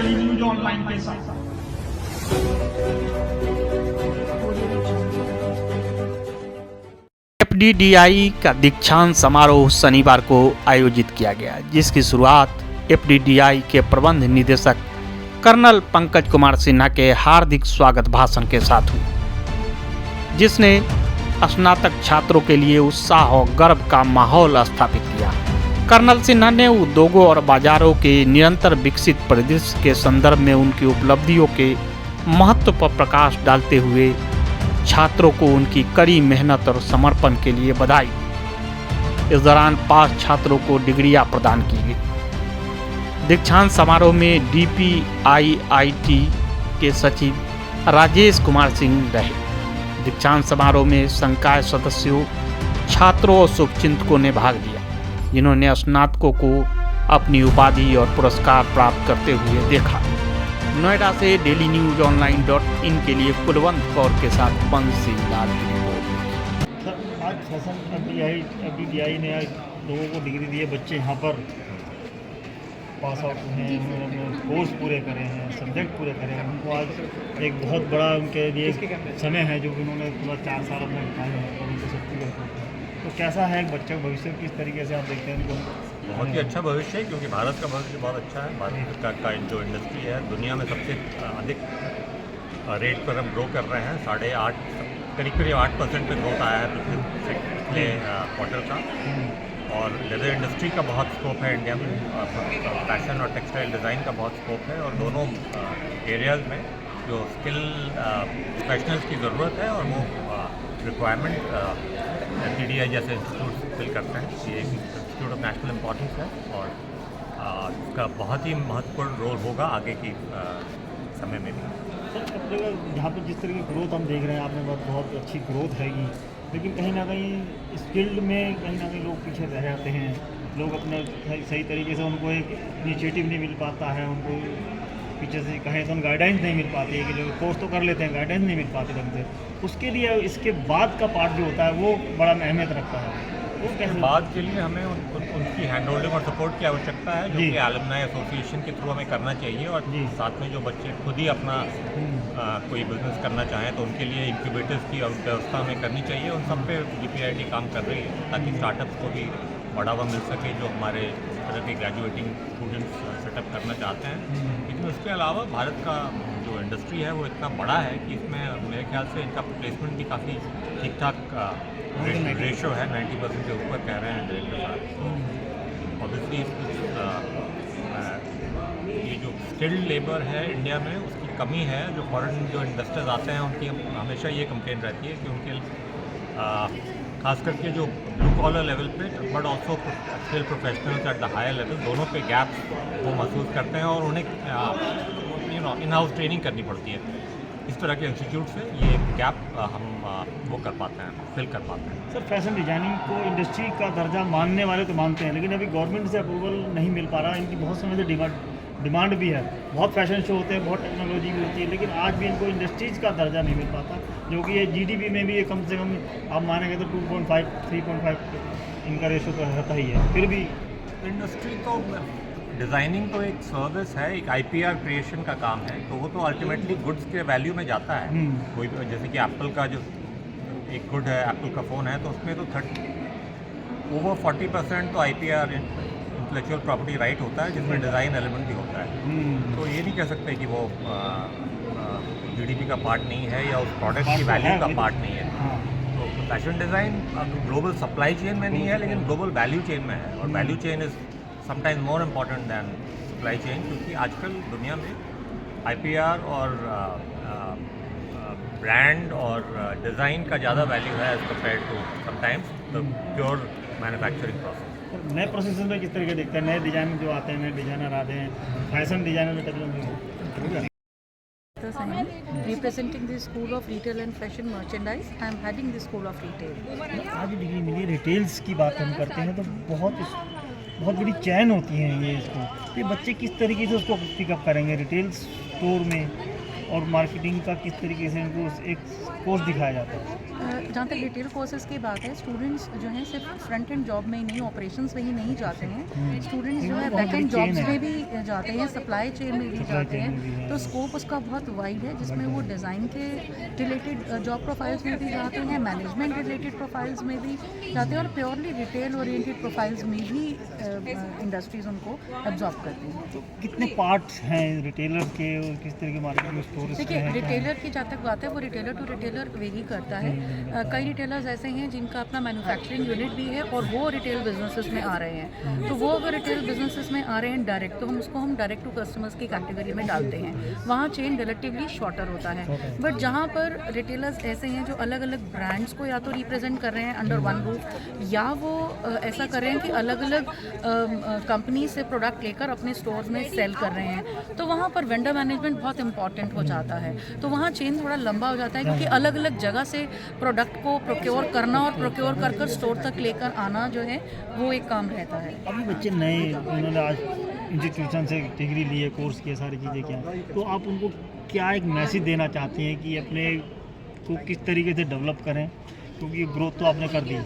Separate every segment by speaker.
Speaker 1: Daily news online के साथ।
Speaker 2: FDDI का दीक्षांत समारोह शनिवार को आयोजित किया गया, जिसकी शुरुआत एफडीडीआई के प्रबंध निदेशक कर्नल पंकज कुमार सिन्हा के हार्दिक स्वागत भाषण के साथ हुई, जिसने स्नातक छात्रों के लिए उत्साह और गर्व का माहौल स्थापित किया। कर्नल सिन्हा ने उद्योगों और बाजारों के निरंतर विकसित परिदृश्य के संदर्भ में उनकी उपलब्धियों के महत्व पर प्रकाश डालते हुए छात्रों को उनकी कड़ी मेहनत और समर्पण के लिए बधाई। इस दौरान पास छात्रों को डिग्रियां प्रदान की गई। दीक्षांत समारोह में डीपीआईआईटी के सचिव राजेश कुमार सिंह रहे। दीक्षांत समारोह में संकाय सदस्यों, छात्रों और शुभचिंतकों ने भाग लिया, जिन्होंने स्नातकों को अपनी उपाधि और पुरस्कार प्राप्त करते हुए देखा। नोएडा से डेली न्यूज ऑनलाइन.इन के लिए कुलवंत कौर के साथ बंसी लाल की रिपोर्ट।
Speaker 3: सर, आज फैशन एफडीडीआई ने लोगों को डिग्री दी है। बच्चे यहाँ पर पास आउट हुए हैं, उन्होंने कोर्स पूरे करे हैं, सब्जेक्ट पूरे करे हैं। उनको आज एक बहुत बड़ा उनके लिए समय है जो उन्होंने पूरा 4 साल अपने बिताए हैं और उनको सर्टिफिकेट। तो कैसा है बच्चे का भविष्य, किस तरीके से आप देखते हैं इनको?
Speaker 4: बहुत ही अच्छा भविष्य है, क्योंकि भारत का भविष्य बहुत अच्छा है। भारत का जो इंडस्ट्री है दुनिया में सबसे अधिक रेट पर हम ग्रो कर रहे हैं। 8.5 करीब 8% पे ग्रोथ आया है पिछले क्वार्टर का। और लेदर इंडस्ट्री का बहुत स्कोप है इंडिया में, फैशन और टेक्सटाइल डिज़ाइन का बहुत स्कोप है। और दोनों एरियाज़ में जो स्किल प्रोफेशनल्स की ज़रूरत है और वो रिक्वायरमेंट एफडीडीआई जैसे इंस्टीट्यूट फिल करते हैं। ये एक इंस्टीट्यूट ऑफ नेशनल इम्पोर्टेंस है और इसका बहुत ही महत्वपूर्ण रोल होगा आगे की समय में भी।
Speaker 3: सर, सब जगह जहाँ पर जिस तरह की ग्रोथ हम देख रहे हैं, आपने बहुत अच्छी ग्रोथ हैगी, लेकिन कहीं ना कहीं स्किल्ड में कहीं ना कहीं लोग पीछे रह जाते हैं। लोग अपने सही तरीके से उनको एक इनिशिएटिव नहीं मिल पाता है, उनको पीछे से कहें तो गाइडेंस नहीं मिल पाती है कि जो कोर्स तो कर लेते हैं, गाइडेंस नहीं मिल पाती ढंग से। उसके लिए इसके बाद का पार्ट जो होता है वो बड़ा अहमियत रखता है। वो कैसे
Speaker 4: बाद के लिए हमें उनकी हैंड होल्डिंग और सपोर्ट की आवश्यकता है, जो कि एलुमनाई एसोसिएशन के थ्रू हमें करना चाहिए। और साथ में जो बच्चे खुद ही अपना कोई बिजनेस करना चाहें तो उनके लिए इंक्यूबेटर्स की व्यवस्था हमें करनी चाहिए। उन सब पे डीपीआईआईटी काम कर रही है ताकि स्टार्टअप्स को भी बढ़ावा मिल सके जो हमारे इस तरह के ग्रेजुएटिंग स्टूडेंट्स सेटअप करना चाहते हैं। लेकिन उसके अलावा भारत का जो इंडस्ट्री है वो इतना बड़ा है कि इसमें मेरे ख्याल से इनका प्लेसमेंट भी काफ़ी ठीक ठाक रेशो है। 90% के ऊपर कह रहे हैं डायरेक्टर साहब। ऑब्वियसली ये जो स्किल्ड लेबर है इंडिया में उसकी कमी है। जो फॉरेन जो इन्वेस्टर्स आते हैं उनकी हमेशा ये कंप्लेंट रहती है कि उनके खास करके जो ब्लू कॉलर लेवल पे but also skill professionals at the higher level, दोनों पे गैप वो महसूस करते हैं और उन्हें इन हाउस ट्रेनिंग करनी पड़ती है। इस तरह के इंस्टीट्यूट से ये गैप हम वो कर पाते हैं, फिल कर पाते हैं।
Speaker 3: सर, फैशन डिजाइनिंग को इंडस्ट्री का दर्जा मानने वाले तो मानते हैं, लेकिन अभी गवर्नमेंट से अप्रूवल नहीं मिल पा रहा। इनकी बहुत समय से डिमांड भी है, बहुत फैशन शो होते हैं, बहुत टेक्नोलॉजी भी होती है, लेकिन आज भी इनको इंडस्ट्रीज का दर्जा नहीं मिल पाता, जो कि ये जीडीपी में भी ये कम से कम आप मानेंगे तो 2.5 3.5 इनका रेशो तो रहता ही है। फिर भी
Speaker 4: इंडस्ट्री तो डिज़ाइनिंग तो एक सर्विस है, एक आईपीआर क्रिएशन का काम है, तो वो तो अल्टीमेटली गुड्स के वैल्यू में जाता है। कोई जैसे कि एप्पल का जो एक गुड है, एप्पल का फ़ोन है, तो उसमें तो ओवर 40% तो आईपीआर इंटेलेक्चुअल प्रॉपर्टी राइट होता है, जिसमें डिज़ाइन एलिमेंट भी होता है। तो ये नहीं कह सकते कि वो जीडीपी का पार्ट नहीं है या उस प्रोडक्ट की वैल्यू का पार्ट नहीं है। तो fashion design global supply chain में नहीं है, लेकिन ग्लोबल वैल्यू चेन में है। और value chain is sometimes more important than supply chain, क्योंकि आजकल दुनिया में आईपीआर और ब्रांड और डिज़ाइन का ज़्यादा वैल्यू है as compare to sometimes the pure manufacturing process.
Speaker 3: नए प्रोसेस में किस तरीके देखते हैं? नए डिजाइन जो आते हैं, नए डिजाइनर आते हैं, फैशन डिजाइनर में technology.
Speaker 5: Representing the School of Retail and Fashion Merchandise, I am heading the School of Retail.
Speaker 3: आज डिग्री मिली, रिटेल्स की बात हम करते हैं तो बहुत बड़ी चैन होती है ये इसको। ये बच्चे किस तरीके से उसको पिकअप करेंगे रिटेल स्टोर में? और मार्केटिंग का किस तरीके से उनको एक कोर्स दिखाया जाता है?
Speaker 5: जहाँ तक रिटेल कोर्सेज की बात है, स्टूडेंट्स जो हैं सिर्फ फ्रंट एंड जॉब में ही नहीं, ऑपरेशंस में ही नहीं जाते हैं। स्टूडेंट्स जो है
Speaker 3: बहुत
Speaker 5: बैक एंड
Speaker 3: बड़ी
Speaker 5: जॉब्स
Speaker 3: chain है।
Speaker 5: में भी जाते हैं, सप्लाई चेन में भी जाते हैं। तो स्कोप उसका बहुत वाइड है, जिसमें वो डिज़ाइन के रिलेटेड जॉब प्रोफाइल्स में भी जाते हैं, मैनेजमेंट रिलेटेड प्रोफाइल्स में भी जाते हैं, और प्योरली रिटेल ओरिएंटेड प्रोफाइल्स में भी इंडस्ट्रीज़ उनको एब्जॉर्ब करती हैं।
Speaker 3: तो कितने पार्ट्स हैं रिटेलर के और किस तरह के मार्केटिंग स्टोर्स
Speaker 5: देखिए,
Speaker 3: हैं?
Speaker 5: रिटेलर की जहाँ तक बात है, वो रिटेलर टू रिटेलर वेरी करता है। कई रिटेलर्स ऐसे हैं जिनका अपना मैन्युफैक्चरिंग यूनिट भी है और वो रिटेल बिजनेसेस में आ रहे हैं। तो वो अगर रिटेल बिजनेसेस में आ रहे हैं डायरेक्ट, तो हम डायरेक्ट टू कस्टमर्स की कैटेगरी में डालते हैं। वहाँ चेन रिलेटिवली शॉर्टर होता है। बट जहाँ पर रिटेलर्स ऐसे हैं जो अलग अलग ब्रांड्स को या तो रिप्रेजेंट कर रहे हैं अंडर वन रूफ, या वो ऐसा कर रहे हैं कि अलग अलग कंपनी से प्रोडक्ट लेकर अपने स्टोर्स में सेल कर रहे हैं, तो वहाँ पर वेंडर मैनेजमेंट बहुत इंपॉर्टेंट हो जाता है। तो वहाँ चेन थोड़ा लंबा हो जाता है, क्योंकि अलग अलग जगह से प्रोडक्ट को प्रोक्योर करना और प्रोक्योर कर कर स्टोर तक लेकर आना जो है वो एक काम रहता है।
Speaker 3: अभी बच्चे नए, उन्होंने आज इंस्टीट्यूशन से डिग्री ली है, कोर्स किया, सारी चीज़ें क्या, तो आप उनको क्या एक मैसेज देना चाहती हैं कि अपने को किस तरीके से डेवलप करें, क्योंकि ग्रोथ तो आपने कर दी,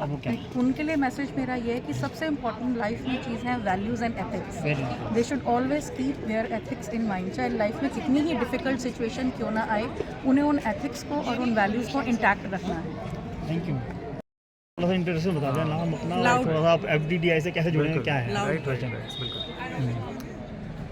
Speaker 3: अब वो क्या?
Speaker 5: उनके लिए मैसेज मेरा ये है कि सबसे इम्पोर्टेंट लाइफ में चीज़ है values and ethics.
Speaker 3: Very good.
Speaker 5: They should always keep their ethics in mind. चाहे लाइफ में कितनी ही डिफ़िकल्ट सिचुएशन क्यों ना आए, उन्हें उन एथिक्स को और उन वैल्यूज़ को इंटैक्ट रखना है।
Speaker 3: Thank you. थोड़ा सा इंट्रोडक्शन बता दें, नाम अपना और थोड़ा सा आप FDDI से कैसे जुड़े हैं, क्या है?
Speaker 1: राइट बिल्कुल।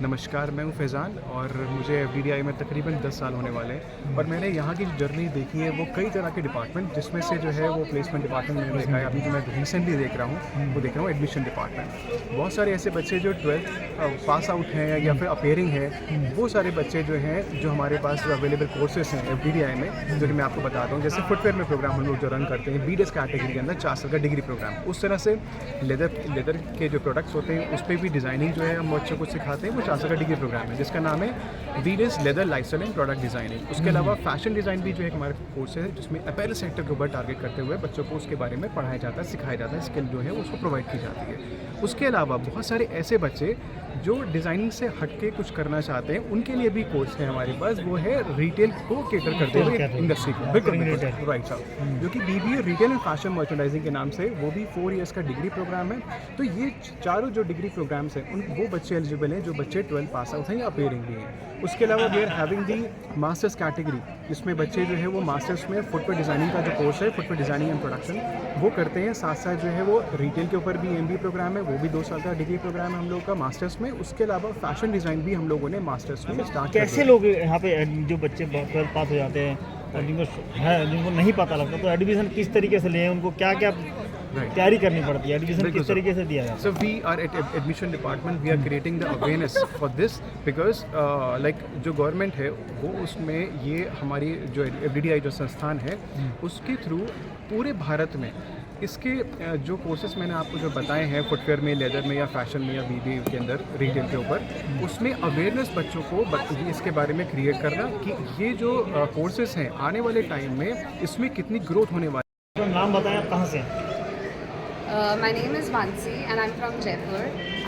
Speaker 1: नमस्कार, मैं हूं फैज़ान और मुझे FDDI में तकरीबन 10 साल होने वाले हैं। और मैंने यहाँ की जर्नी देखी है, वो कई तरह के डिपार्टमेंट, जिसमें से जो है वो प्लेसमेंट डिपार्टमेंट मैंने देखा है। अभी जो मैं रिसेंटली देख रहा हूँ वो देख रहा हूँ एडमिशन डिपार्टमेंट। बहुत सारे ऐसे बच्चे जो 12th पास आउट हैं या फिर अपेयरिंग है, वो सारे बच्चे जो हैं, जो हमारे पास जो अवेलेबल कोर्सेज हैं FDDI में, जो कि मैं आपको बताता हूँ। जैसे फुटवेयर में प्रोग्राम हम लोग जो रन करते हैं, BDS कैटेगरी के अंदर 4 साल का डिग्री प्रोग्राम, उस तरह से लेदर के जो प्रोडक्ट्स होते हैं उस पर भी डिज़ाइनिंग जो है हम बच्चों को सिखाते हैं। वो 4 साल का डिग्री प्रोग्राम है जिसका नाम है BDS leather lifestyle and product designing. उसके अलावा फैशन डिज़ाइन भी जो एक हमारा कोर्स है, जिसमें अपैरल सेक्टर के ऊपर टारगेट करते हुए बच्चों को उसके बारे में पढ़ाया जाता है, सिखाया जाता है, स्किल जो है उसको प्रोवाइड की जाती है। उसके अलावा बहुत सारे ऐसे बच्चे जो डिज़ाइनिंग से हटके कुछ करना चाहते हैं, उनके लिए भी कोर्स है हमारे पास। वो है रिटेल को केटर करते हुए इंडस्ट्री को, बिल्कुल राइट साहब, जो कि BBA retail and fashion merchandising के नाम से, वो भी 4 इयर्स का डिग्री प्रोग्राम है। तो ये चारों जो डिग्री प्रोग्राम्स हैं, उन वो बच्चे एलिजिबल हैं जो बच्चे 12 पास आउट हैं या अपेयरिंग भी हैं। उसके अलावा we are having the masters category, जिसमें बच्चे जो है वो मास्टर्स में फुटवेयर डिज़ाइनिंग का जो कोर्स है, फुटवेयर डिज़ाइनिंग एंड प्रोडक्शन, वो करते हैं। साथ साथ जो है वो रिटेल के ऊपर भी MBA प्रोग्राम है, वो भी 2 साल का डिग्री प्रोग्राम है हम लोग का मास्टर्स में। उसके अलावा फैशन डिज़ाइन भी हम लोगों ने मास्टर्स में स्टार्ट किया।
Speaker 3: कैसे लोग यहाँ पे जो बच्चे 12th पास हो जाते हैं और जिनको नहीं पता लगता, तो एडमिशन किस तरीके से लें, उनको क्या क्या तैयारी करनी पड़ती है, एडमिशन किस तरीके से दिया जाता है?
Speaker 1: So we are at admission department, we are creating the awareness for this because like जो गवर्नमेंट है वो उसमें ये हमारी जो FDDI जो संस्थान है उसके थ्रू पूरे भारत में इसके जो कोर्सेज मैंने आपको जो बताए हैं फुटवेयर में, लेदर में या फैशन में या BBA के अंदर रिटेल के ऊपर, उसमें अवेयरनेस बच्चों को इसके बारे में क्रिएट करना कि ये जो कोर्सेज हैं आने वाले टाइम में इसमें कितनी ग्रोथ होने वाली है।
Speaker 3: तो नाम बताएं, आप कहाँ से हैं?
Speaker 6: My name is Vansi and I'm from Jaipur.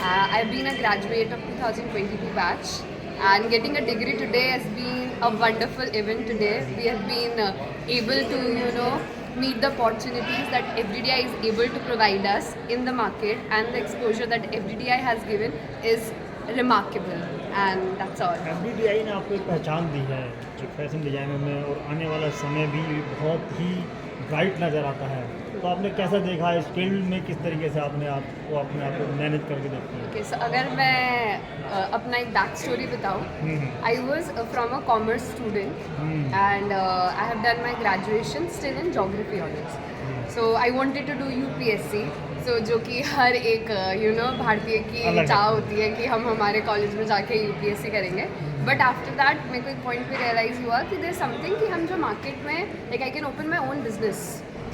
Speaker 6: I've been a graduate of 2022 batch and getting a degree today has been a wonderful event today. We have been able to, meet the opportunities that FDDI is able to provide us in the market, and the exposure that FDDI has given is remarkable, and that's all.
Speaker 3: FDDI ने आपको एक पहचान दी है fashion designer में, और आने वाला समय भी बहुत ही ब्राइट नज़र आता है। तो आपने कैसा देखा इस फील्ड में, किस तरीके से आपने अपने आप को मैनेज करके देखते हैं?
Speaker 6: Okay, so अगर मैं अपना एक बैक स्टोरी बताऊँ, I was from a commerce student and I have done my graduation still in geography honours. So I wanted to do UPSC, so जो कि हर एक भारतीय की चाह होती है कि हम हमारे कॉलेज में जाके UPSC करेंगे। बट आफ्टर दैट मेरे को एक पॉइंट पे रियलाइज़ हुआ कि देयर समथिंग कि हम जो मार्केट में like I can open my own business,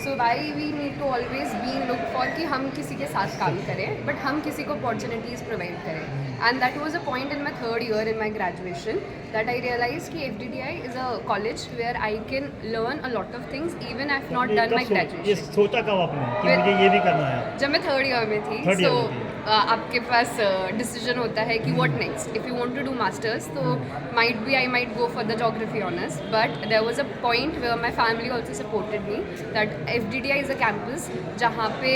Speaker 6: so why we need to always be look for कि हम किसी के साथ काम करें, बट हम किसी को अपॉर्चुनिटीज़ प्रोवाइड करें। And that was a point in my 3rd year in my graduation that I realise कि FDDI is a college where I can learn a lot of things even I have not done my
Speaker 3: ये
Speaker 6: graduation.
Speaker 3: सोचा कब आपने कि मुझे ये भी करना है?
Speaker 6: जब मैं 3rd ईयर में थी,
Speaker 3: Third year
Speaker 6: सो
Speaker 3: में थी।
Speaker 6: आपके पास डिसीजन होता है कि what next. If you want to do masters तो I might go for the geography honours, but there was a point where my family also supported me that FDDI is a campus जहाँ पे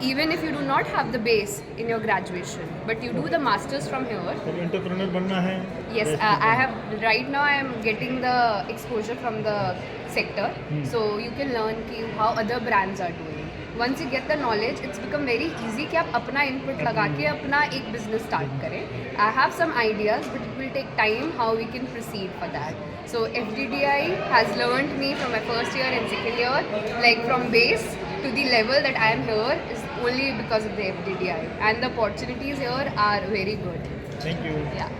Speaker 6: even if you do not have the base in your graduation but you do the masters from here.
Speaker 3: तो entrepreneur बनना है.
Speaker 6: Yes, I have right now. I am getting the exposure from the sector, so you can learn how other brands are doing. Once you get the knowledge, it's become very easy कि आप अपना input लगा के अपना एक business start करें. I have some ideas, but it will take time how we can proceed for that. So FDDI has learned me from my first year and second year, like from base to the level that I am here is only because of the FDDI, and the opportunities here are very good.
Speaker 3: Thank you.
Speaker 6: Yeah.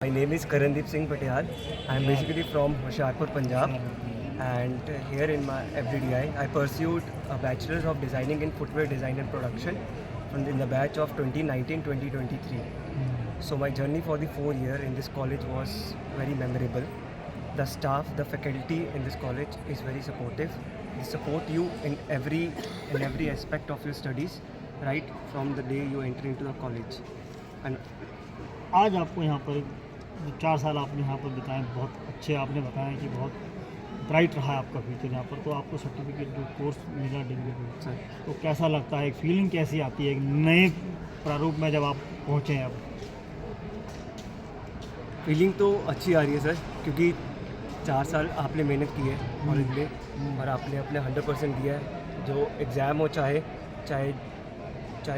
Speaker 7: My name is Karandeep Singh Patial. I am basically from Hoshiarpur, Punjab, and here in my FDDI, I pursued a Bachelor's of Designing in Footwear Design and Production in the batch of 2019-2023. So my journey for the 4 year in this college was very memorable. The staff, the faculty in this college is very supportive. They support you in every aspect of your studies, right from the day you enter into the college. And
Speaker 3: आज आपको यहाँ पर 4 साल आपने यहाँ पर बिताए, बहुत अच्छे. आपने बताया कि बहुत ब्राइट रहा है आपका फ्यूचर यहाँ पर. तो आपको सर्टिफिकेट जो कोर्स मिला डिग्री को, तो कैसा लगता है, एक फीलिंग कैसी आती है एक नए प्रारूप में जब आप पहुँचे हैं? अब
Speaker 7: फीलिंग तो अच्छी आ रही है सर, क्योंकि 4 साल आपने मेहनत की है कॉलेज में और आपने अपने 100% दिया है. जो एग्ज़ाम हो चाहे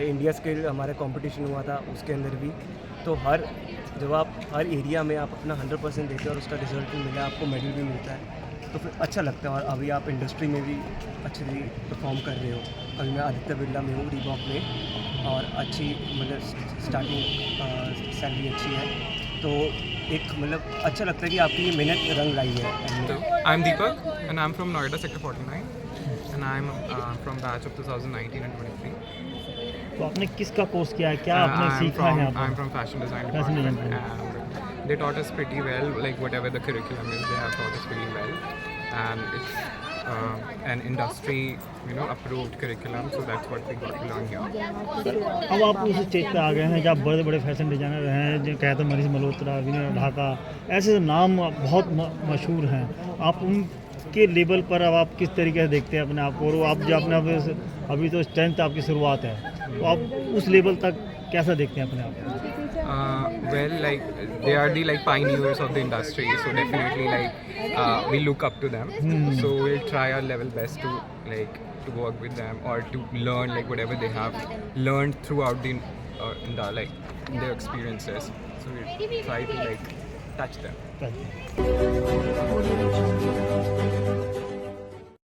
Speaker 7: इंडिया स्किल हमारा कंपटीशन हुआ था उसके अंदर भी, तो जब आप हर एरिया में आप अपना 100% देते हो और उसका रिजल्ट भी मिला, आपको मेडल भी मिलता है, तो फिर अच्छा लगता है. और अभी आप इंडस्ट्री में भी अच्छे से परफॉर्म कर रहे हो. अभी मैं आदित्य बिरला में हूँ, रीबॉक में, और अच्छी मतलब स्टार्टिंग सैलरी अच्छी है. तो एक मतलब अच्छा लगता है कि आपकी ये मेहनत रंग लाई है.
Speaker 8: I'm Deepak and I'm from Noida Sector 49 and I'm from batch of 2019 and 23.
Speaker 3: तो आपने किसका कोर्स किया है, क्या आपने सीखा है यहाँ
Speaker 8: I'm
Speaker 3: पर?
Speaker 8: from fashion design
Speaker 3: Fashion
Speaker 8: department
Speaker 3: design.
Speaker 8: and they taught us pretty well, like whatever the curriculum is, they have taught us pretty well, and it's an industry, approved curriculum, so that's what we got to learn here.
Speaker 3: अब आप उस stage पे आ गए हैं जहाँ बड़े बड़े fashion designer हैं, जो कहते हैं मनीष मल्होत्रा, विनय ढाका, ऐसे नाम बहुत मशहूर हैं. आप उनके लेवल पर अब आप किस तरीके से देखते हैं अपने आप को? और आप जो अपने अभी तो 10th आपकी शुरुआत है, तो आप उस लेवल तक कैसा देखते हैं अपने आप को?
Speaker 8: Well, like they are the pioneers of the industry, so definitely we look up to them. So we'll try our level best to work with them or to learn whatever they have learned throughout their experiences. So we try to touch them.
Speaker 3: Thank you.